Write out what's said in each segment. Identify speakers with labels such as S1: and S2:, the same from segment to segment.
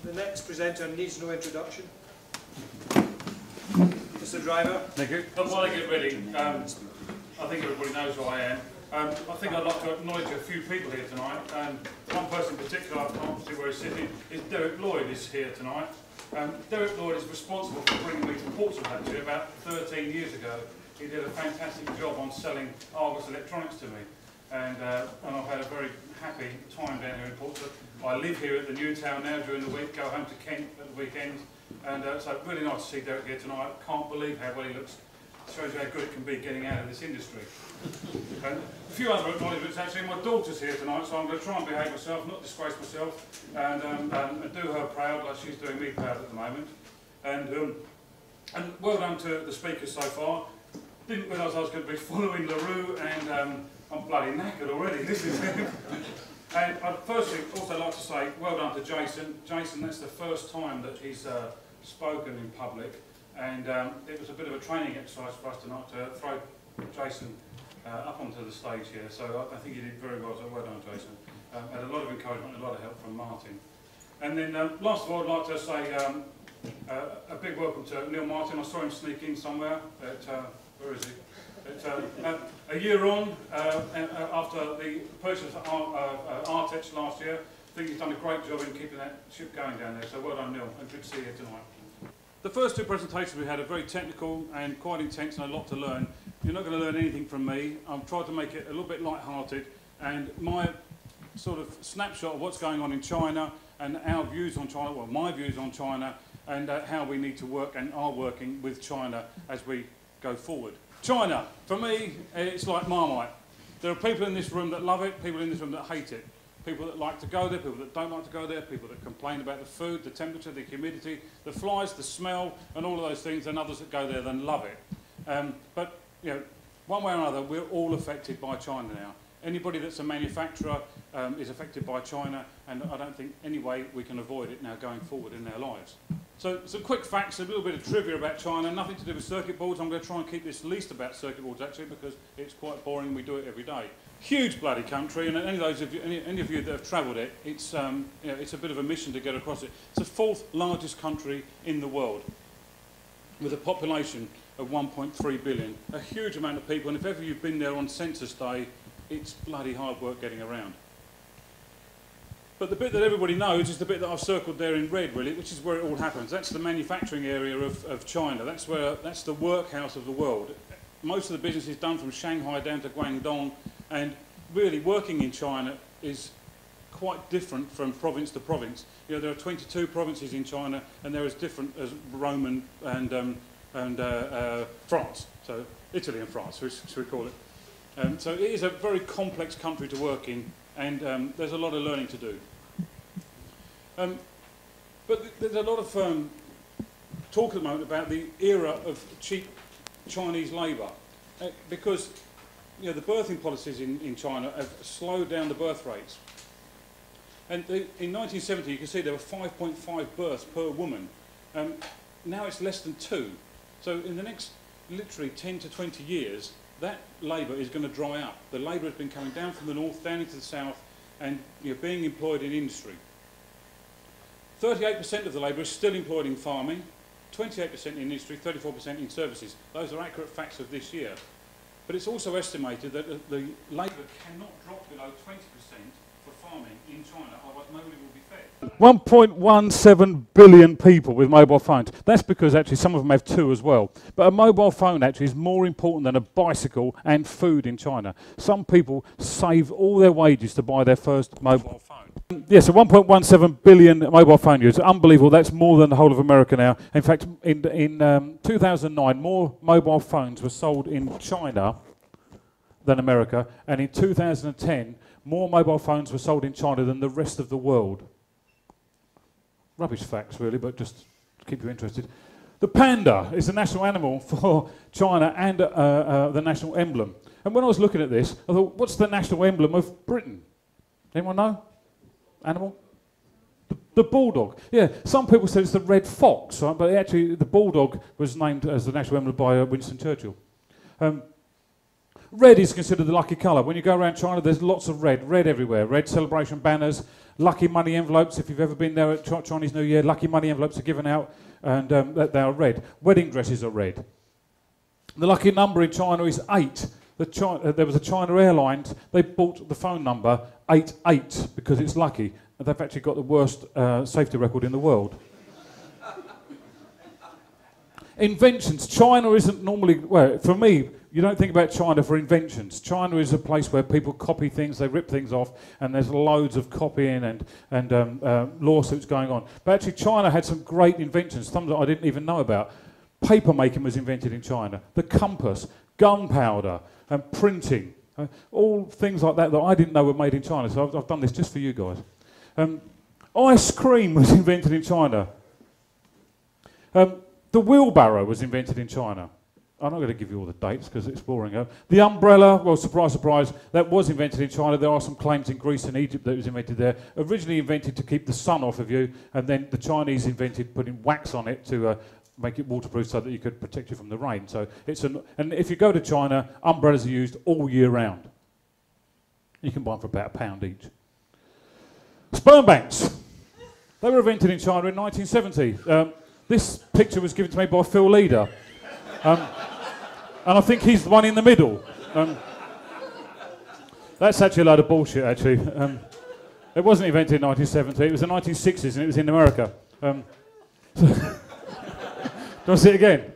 S1: The next presenter needs no introduction. Mr. Driver.
S2: Thank you. While I get ready, I think everybody knows who I am. I think I'd like to acknowledge a few people here tonight. One person in particular, I can't see where he's sitting, is Derek Lloyd is here tonight. Derek Lloyd is responsible for bringing me to Portsmouth actually about 13 years ago. He did a fantastic job on selling Argos Electronics to me. And I've had a very happy time down here in Portsmouth. I live here at the New Town now during the week, go home to Kent at the weekends. And so really nice to see Derek here tonight. Can't believe how well he looks. Shows you how good it can be getting out of this industry. And a few other acknowledgements actually. My daughter's here tonight, so I'm going to try and behave myself, not disgrace myself, and do her proud like she's doing me proud at the moment. And well done to the speakers so far. Didn't realise I was going to be following LaRue, and I'm bloody knackered already. This is And I'd firstly also like to say well done to Jason. Jason, that's the first time that he's spoken in public, and it was a bit of a training exercise for us tonight to throw Jason up onto the stage here. So I think he did very well, so well done, Jason. Had a lot of encouragement and a lot of help from Martin. And then last of all, I'd like to say a big welcome to Neil Martin. I saw him sneak in somewhere. Where is he? A year on, after the purchase of Artex last year, I think he's done a great job in keeping that ship going down there. So well done, Neil, and good to see you here tonight. The first two presentations we had are very technical and quite intense and a lot to learn. You're not going to learn anything from me. I've tried to make it a little bit light-hearted, and my sort of snapshot of what's going on in China and our views on China, well, my views on China, and how we need to work and are working with China as we go forward. China, for me, it's like Marmite. There are people in this room that love it, people in this room that hate it. People that like to go there, people that don't like to go there, people that complain about the food, the temperature, the humidity, the flies, the smell, and all of those things, and others that go there then love it. But, you know, one way or another, we're all affected by China now. Anybody that's a manufacturer is affected by China, and I don't think any way we can avoid it now going forward in our lives. So some quick facts, a little bit of trivia about China, nothing to do with circuit boards. I'm going to try and keep this least about circuit boards actually, because it's quite boring, we do it every day. Huge bloody country, and any of you that have travelled it, it's, you know, it's a bit of a mission to get across it. It's the 4th largest country in the world, with a population of 1.3 billion. A huge amount of people, and if ever you've been there on Census Day, it's bloody hard work getting around. But the bit that everybody knows is the bit that I've circled there in red, really, which is where it all happens. That's the manufacturing area of China. That's the workhouse of the world. Most of the business is done from Shanghai down to Guangdong, and really working in China is quite different from province to province. You know, there are 22 provinces in China, and they're as different as Rome and France. So Italy and France, should we call it? So it is a very complex country to work in, and there's a lot of learning to do. But there's a lot of talk at the moment about the era of cheap Chinese labour, because you know, the birthing policies in China have slowed down the birth rates. And in 1970, you can see there were 5.5 births per woman. Now it's less than 2. So in the next literally 10 to 20 years, that labour is going to dry up. The labour has been coming down from the north, down into the south, and you know, being employed in industry. 38% of the labour is still employed in farming, 28% in industry, 34% in services. Those are accurate facts of this year. But it's also estimated that the labour cannot drop below 20% for farming in China, otherwise nobody will be fed. 1.17 billion people with mobile phones. That's because actually some of them have 2 as well. But a mobile phone actually is more important than a bicycle and food in China. Some people save all their wages to buy their first mobile phone. Yes, so 1.17 billion mobile phone users. Unbelievable. That's more than the whole of America now. In fact, in 2009, more mobile phones were sold in China than America. And in 2010, more mobile phones were sold in China than the rest of the world. Rubbish facts, really, but just to keep you interested. The panda is the national animal for China and the national emblem. And when I was looking at this, I thought, what's the national emblem of Britain? Anyone know? Animal? The bulldog. Yeah, some people said it's the red fox, right? But actually the bulldog was named as the national emblem by Winston Churchill. Red is considered the lucky colour. When you go around China, there's lots of red everywhere. Red celebration banners,
S3: Lucky money envelopes, if you've ever been there at Chinese New Year, lucky money envelopes are given out, and they are red. Wedding dresses are red. The lucky number in China is 8. There was a China Airlines, they bought the phone number 88 because it's lucky, and they've actually got the worst safety record in the world. Inventions. China isn't normally, well, for me, you don't think about China for inventions. China is a place where people copy things, they rip things off, and there's loads of copying and lawsuits going on. But actually, China had some great inventions, some that I didn't even know about. Paper making was invented in China. The compass, gunpowder, and printing. All things like that that I didn't know were made in China. So I've done this just for you guys. Ice cream was invented in China. The wheelbarrow was invented in China. I'm not going to give you all the dates because it's boring. The umbrella, well, surprise, surprise, that was invented in China. There are some claims in Greece and Egypt that it was invented there. Originally invented to keep the sun off of you, and then the Chinese invented putting wax on it to make it waterproof so that you could protect you from the rain. So and if you go to China, umbrellas are used all year round. You can buy them for about £1 each. Sperm banks. They were invented in China in 1970. This picture was given to me by Phil Leader. And I think he's the one in the middle. That's actually a load of bullshit, actually. It wasn't invented in 1970, it was the 1960s and it was in America. Do I see it again?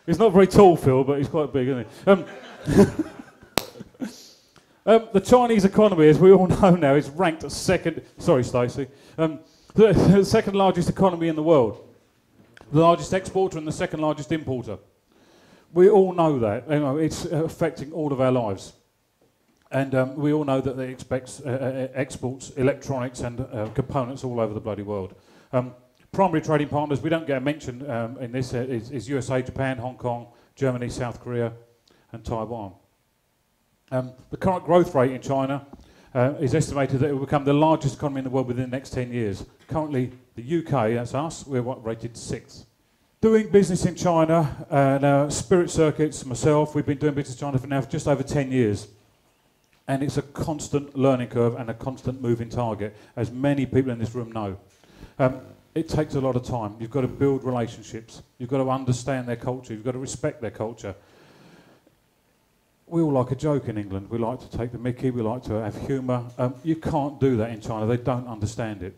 S3: He's not very tall, Phil, but he's quite big, isn't he? The Chinese economy, as we all know now, is ranked second. Sorry, Stacey. The second largest economy in the world, the largest exporter and the second largest importer. We all know that. You know, it's affecting all of our lives, and we all know that they exports electronics and components all over the bloody world. Primary trading partners, we don't get a mention in this, is USA, Japan, Hong Kong, Germany, South Korea, and Taiwan. The current growth rate in China is estimated that it will become the largest economy in the world within the next 10 years. Currently, the UK, that's us, we're rated 6th. Doing business in China, and Spirit Circuits, myself, we've been doing business in China for now for just over 10 years. And it's a constant learning curve and a constant moving target, as many people in this room know. It takes a lot of time. You've got to build relationships. You've got to understand their culture. You've got to respect their culture. We all like a joke in England. We like to take the mickey. We like to have humour. You can't do that in China. They don't understand it.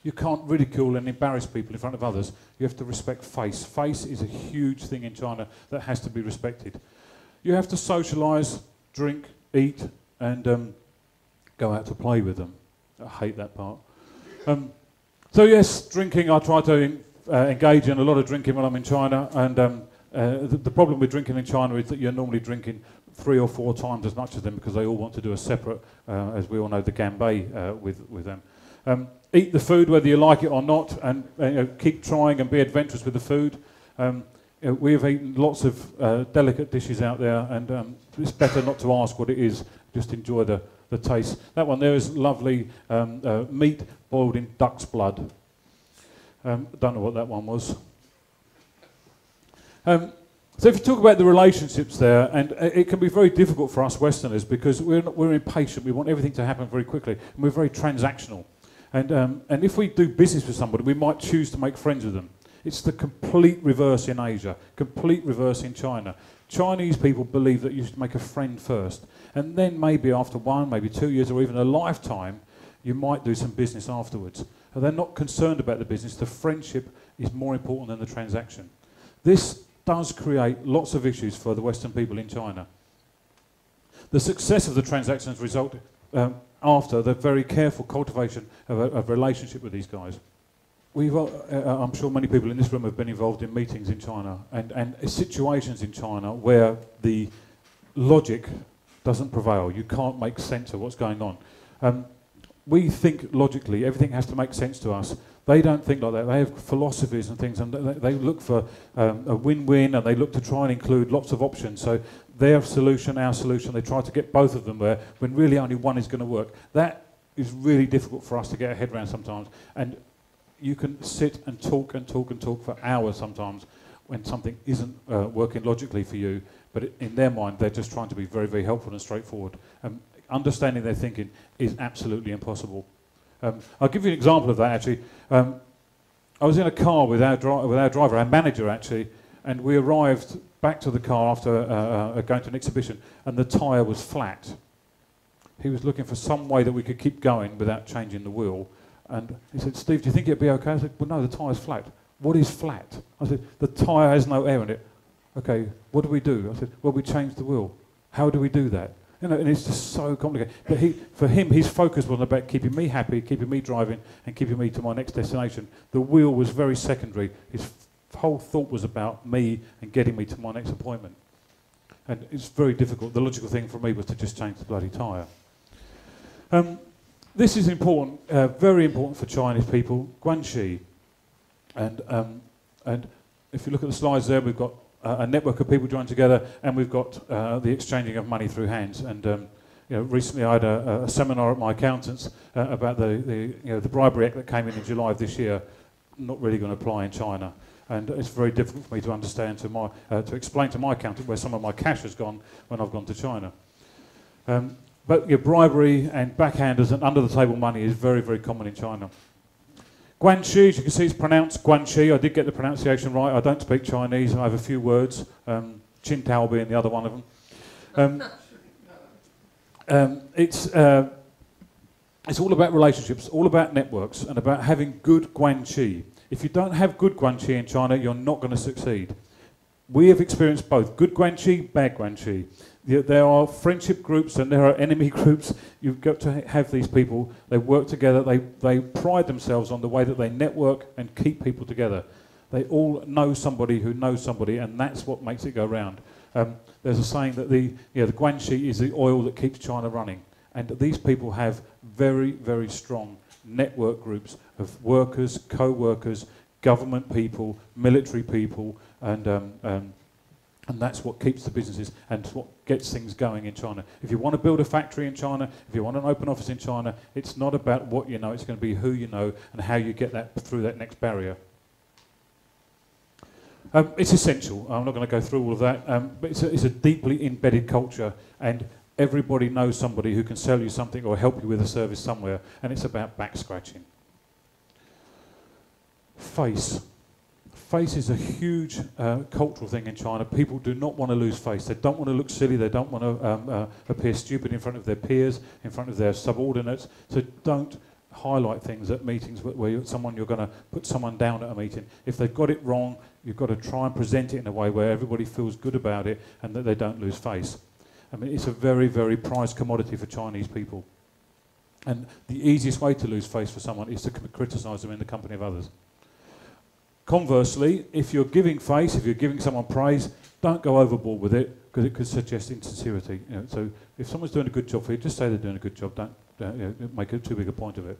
S3: You can't ridicule and embarrass people in front of others. You have to respect face. Face is a huge thing in China that has to be respected. You have to socialise, drink, eat, and go out to play with them. I hate that part. So yes, drinking. I try to engage in a lot of drinking when I'm in China, and the problem with drinking in China is that you're normally drinking 3 or 4 times as much as them because they all want to do a separate, as we all know, the gambé with them. Eat the food whether you like it or not, and keep trying and be adventurous with the food. We've eaten lots of delicate dishes out there, and it's better not to ask what it is, just enjoy the taste. That one there is lovely meat boiled in duck's blood. Don't know what that one was. So if you talk about the relationships there, and it can be very difficult for us Westerners because we're impatient, we want everything to happen very quickly, and we're very transactional. And if we do business with somebody, we might choose to make friends with them. It's the complete reverse in Asia, complete reverse in China. Chinese people believe that you should make a friend first, and then maybe after 1, maybe 2 years, or even a lifetime, you might do some business afterwards. And they're not concerned about the business. The friendship is more important than the transaction. This does create lots of issues for the Western people in China. The success of the transactions resulted after the very careful cultivation of a relationship with these guys. I'm sure many people in this room have been involved in meetings in China and situations in China where the logic doesn't prevail. You can't make sense of what's going on. We think logically, everything has to make sense to us. They don't think like that. They have philosophies and things, and they look for a win-win, and they look to try and include lots of options. So their solution, our solution, they try to get both of them there when really only one is going to work. That is really difficult for us to get our head around sometimes. And you can sit and talk and talk and talk for hours sometimes when something isn't working logically for you but in their mind, they're just trying to be very, very helpful and straightforward. Understanding their thinking is absolutely impossible. I'll give you an example of that, actually. I was in a car with our driver, our manager, actually, and we arrived back to the car after going to an exhibition, and the tyre was flat. He was looking for some way that we could keep going without changing the wheel. And he said, "Steve, do you think it'd be okay?" I said, "Well, no, the tyre's flat." "What is flat?" I said, "The tyre has no air in it." "Okay, what do we do?" I said, "Well, we change the wheel." "How do we do that?" You know, and it's just so complicated. But for him, his focus was about keeping me happy, keeping me driving, and keeping me to my next destination. The wheel was very secondary. His whole thought was about me and getting me to my next appointment. And it's very difficult. The logical thing for me was to just change the bloody tyre. This is important, very important for Chinese people, guanxi. And if you look at the slides there, we've got a network of people joined together, and we've got the exchanging of money through hands. And you know, recently I had a seminar at my accountant's about the Bribery Act that came in July of this year, not really going to apply in China. And it's very difficult for me to understand, to explain to my accountant where some of my cash has gone when I've gone to China. But bribery and backhanders and under-the-table money is very, very common in China. Guanxi, as you can see, it's pronounced Guanxi. I did get the pronunciation right. I don't speak Chinese. I have a few words. Qingtao being the other one of them. It's all about relationships, all about networks, and about having good guanxi. If you don't have good guanxi in China, you're not going to succeed. We have experienced both good guanxi, bad guanxi. There are friendship groups and there are enemy groups. You've got to have these people. They work together. They pride themselves on the way that they network and keep people together. They all know somebody who knows somebody, and that's what makes it go round. There's a saying that the guanxi is the oil that keeps China running. And these people have very, very strong network groups of workers, co-workers, government people, military people, and that's what keeps the businesses and what gets things going in China. If you want to build a factory in China, if you want an open office in China, it's not about what you know, it's going to be who you know and how you get that through that next barrier. It's essential. I'm not going to go through all of that, but it's a deeply embedded culture, and everybody knows somebody who can sell you something or help you with a service somewhere, and it's about back scratching. Face. Face is a huge cultural thing in China. People do not want to lose face. They don't want to look silly. They don't want to appear stupid in front of their peers, in front of their subordinates. So don't highlight things at meetings where you're going to put someone down at a meeting. If they've got it wrong, you've got to try and present it in a way where everybody feels good about it and that they don't lose face. I mean, it's a very, very prized commodity for Chinese people. And the easiest way to lose face for someone is to criticise them in the company of others. Conversely, if you're giving face, if you're giving someone praise, don't go overboard with it, because it could suggest insincerity. You know, so if someone's doing a good job for you, just say they're doing a good job. Don't make too big a point of it.